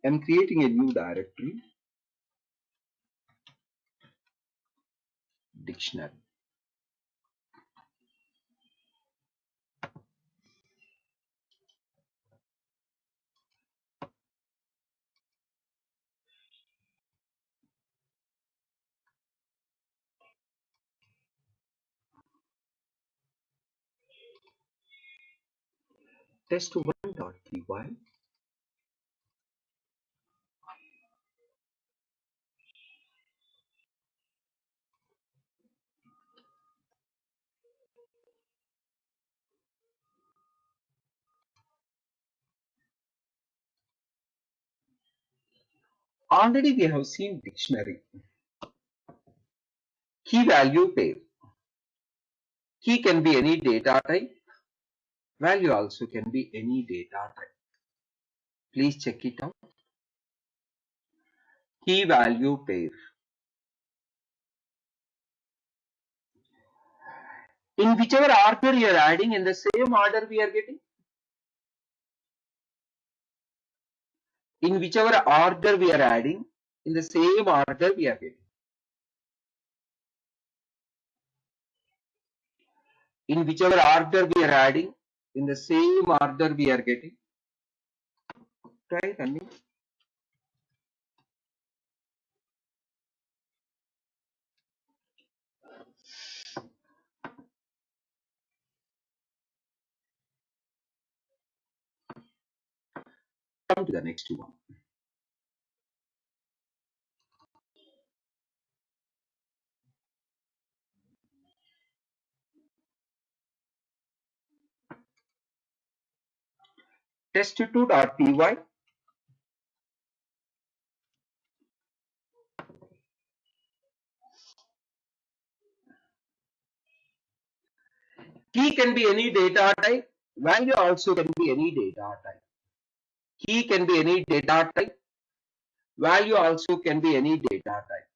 I'm creating a new directory, dictionary. Test1.py. Already we have seen dictionary. Key value pair. Key can be any data type. Value also can be any data type. Please check it out. Key value pair. In whichever order you are adding, in the same order we are getting. In whichever order we are adding, in the same order we are getting. In whichever order we are adding, in the same order we are getting. Try running. Come to the next one. Test2.py. Key can be any data type. Value also can be any data type. Key can be any data type. Value also can be any data type.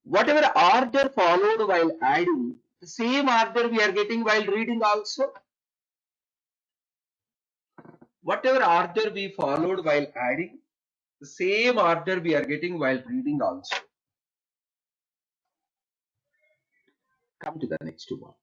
Whatever order followed while adding, the same order we are getting while reading also. Whatever order we followed while adding, the same order we are getting while reading also. Come to the next one.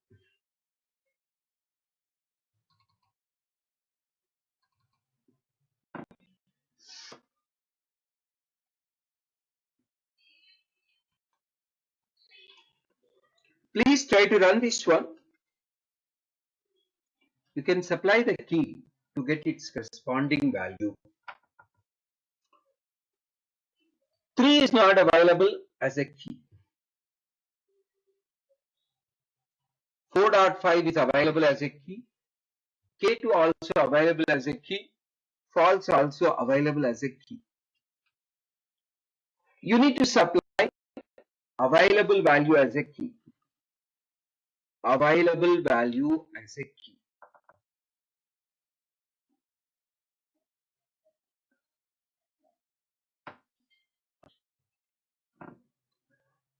Please try to run this one. You can supply the key to get its corresponding value. 3 is not available as a key. 4.5 is available as a key. K2 also available as a key. False also available as a key. You need to supply available value as a key. Available value as a key.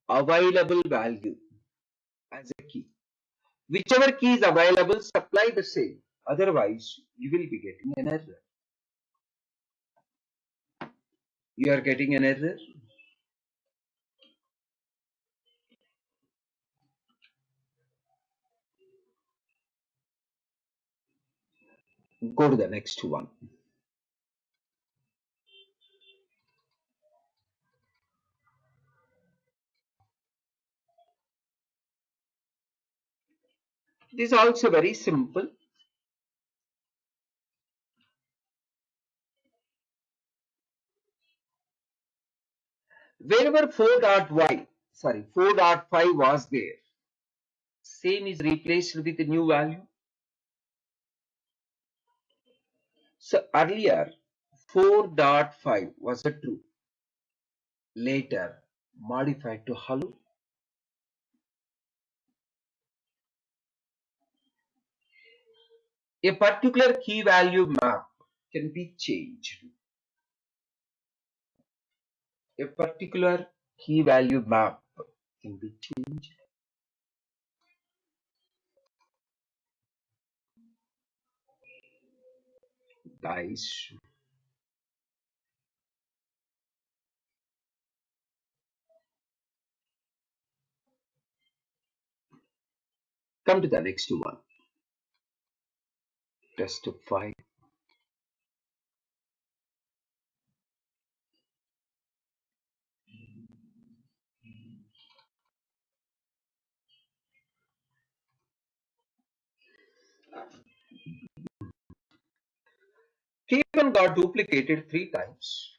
Available value as a key. Whichever key is available, supply the same. Otherwise, you will be getting an error. You are getting an error. Go to the next one. This is also very simple. Wherever 4.5 was there, same is replaced with a new value. So earlier 4.5 was a true, later modified to hello. A particular key value map can be changed. A particular key value map can be changed. guys. Come to the next one. Test 5. K1 got duplicated 3 times.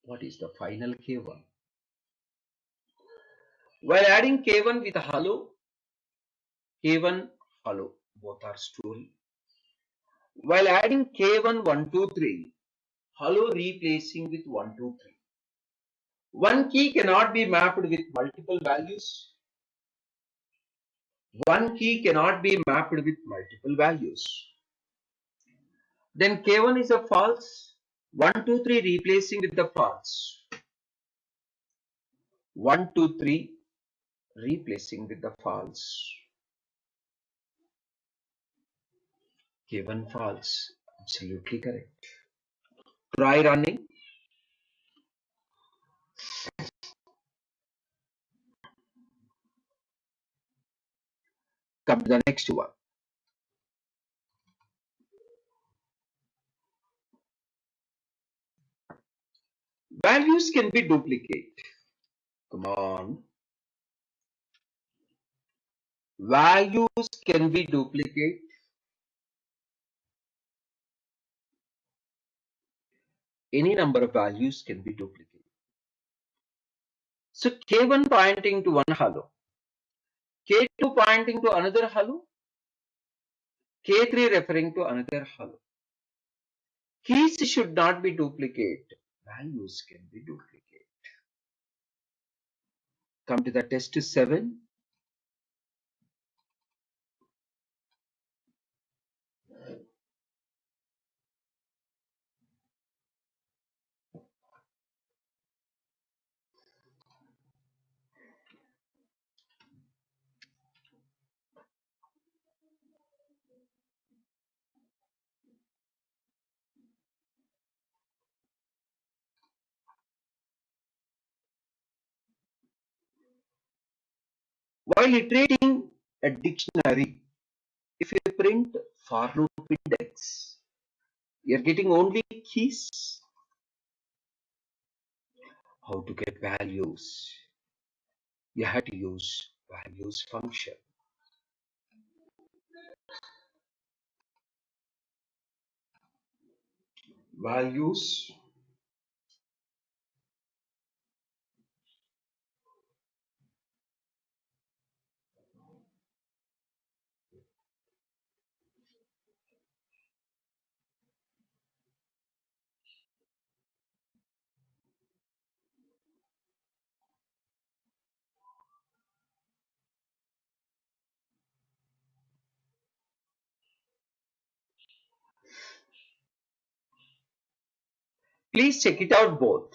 What is the final K1? While adding K1 with hello, K1 hello, both are story. While adding K1 1 2 3, hello replacing with 1 2 3. One key cannot be mapped with multiple values. One key cannot be mapped with multiple values. Then K1 is a false. 1 2 3 replacing with the false. 1 2 3 replacing with the false. K1 false. Absolutely correct. Try running. Come to the next one. Values can be duplicated. Come on. Values can be duplicated. Any number of values can be duplicated. So K1 pointing to one hello, K2 pointing to another hello, K3 referring to another hello. Keys should not be duplicated. Values can be duplicated. Come to the test 7. While iterating a dictionary, if you print for loop index, you're getting only keys. How to get values? You have to use values function. Values please check it out both.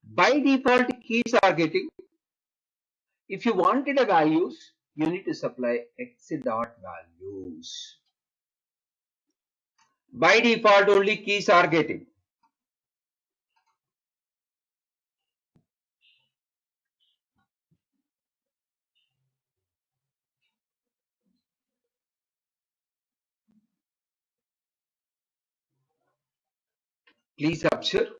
By default, keys are getting. If you wanted a values, you need to supply x dot values. By default, only keys are getting. Please observe.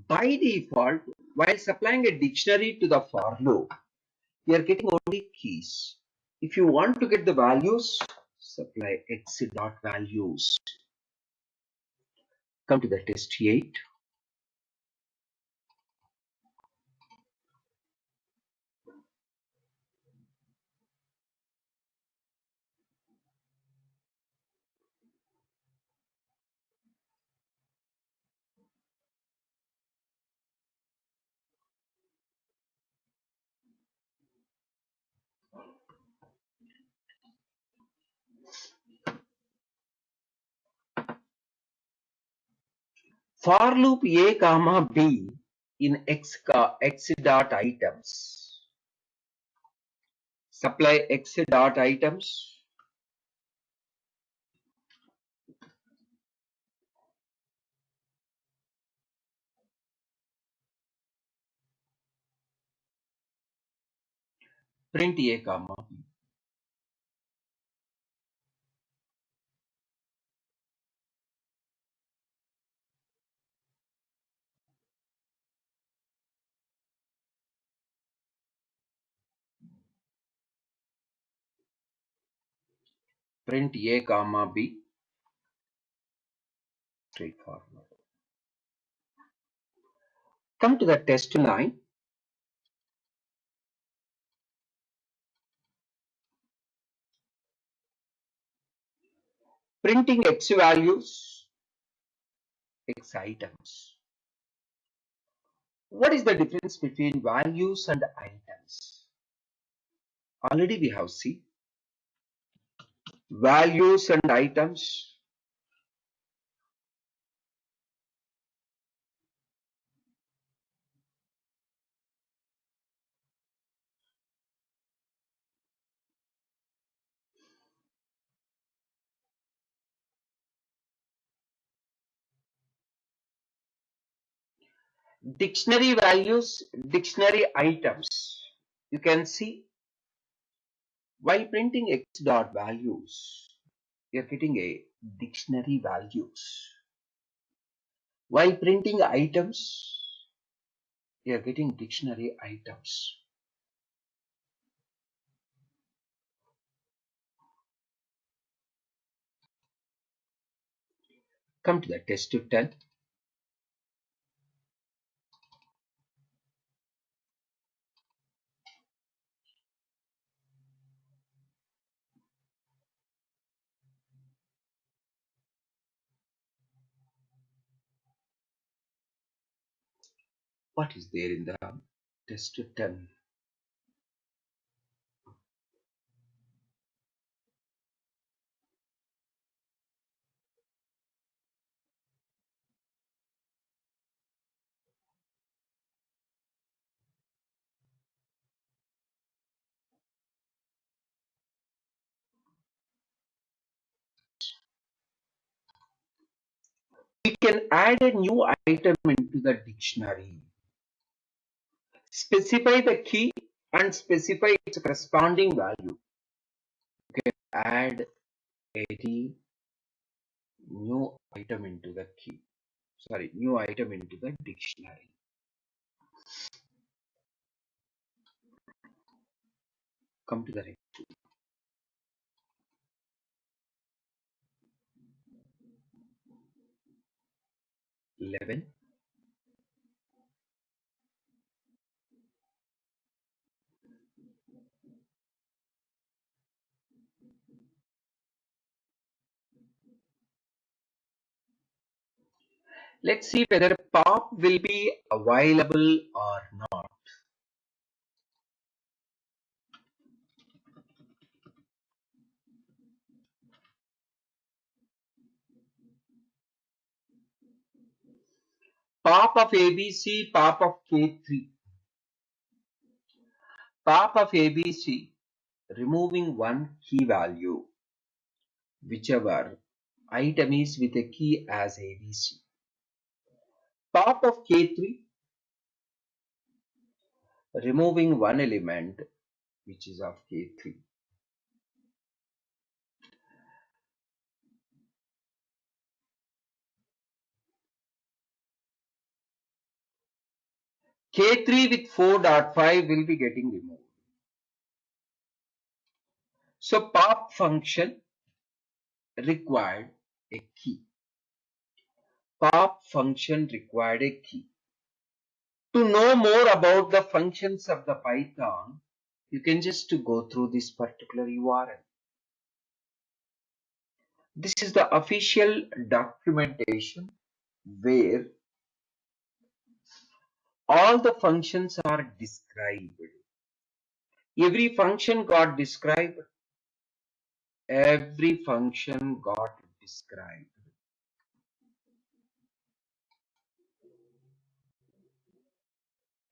By default, while supplying a dictionary to the for loop, you are getting only keys. If you want to get the values, supply x dot values. Come to the test 8. For loop a comma b in x dot items. Supply x dot items. print A comma B. Print A comma B. Straightforward. Come to the test line. Printing X values, X items. What is the difference between values and items? Already we have seen values and items. Dictionary values, dictionary items. You can see while printing X dot values, you're getting a dictionary values. While printing items, you're getting dictionary items. Come to the test 10. What is there in the test 10? We can add a new item into the dictionary. Specify the key and specify its corresponding value. You can add any new item into the key. Sorry, new item into the dictionary. Come to the next 11. Let's see whether pop will be available or not. Pop of ABC, pop of K3. Pop of ABC, removing one key value, whichever item is with a key as ABC. Pop of K3, removing one element which is of K3. K3 with 4.5 will be getting removed. So pop function required a key. Pop function required a key. To know more about the functions of the Python, you can just go through this particular URL. This is the official documentation where all the functions are described. Every function got described. Every function got described.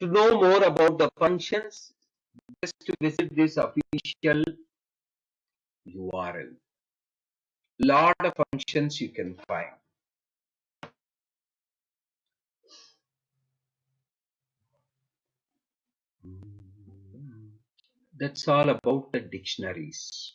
To know more about the functions, just to visit this official URL. Lot of functions you can find. That's all about the dictionaries.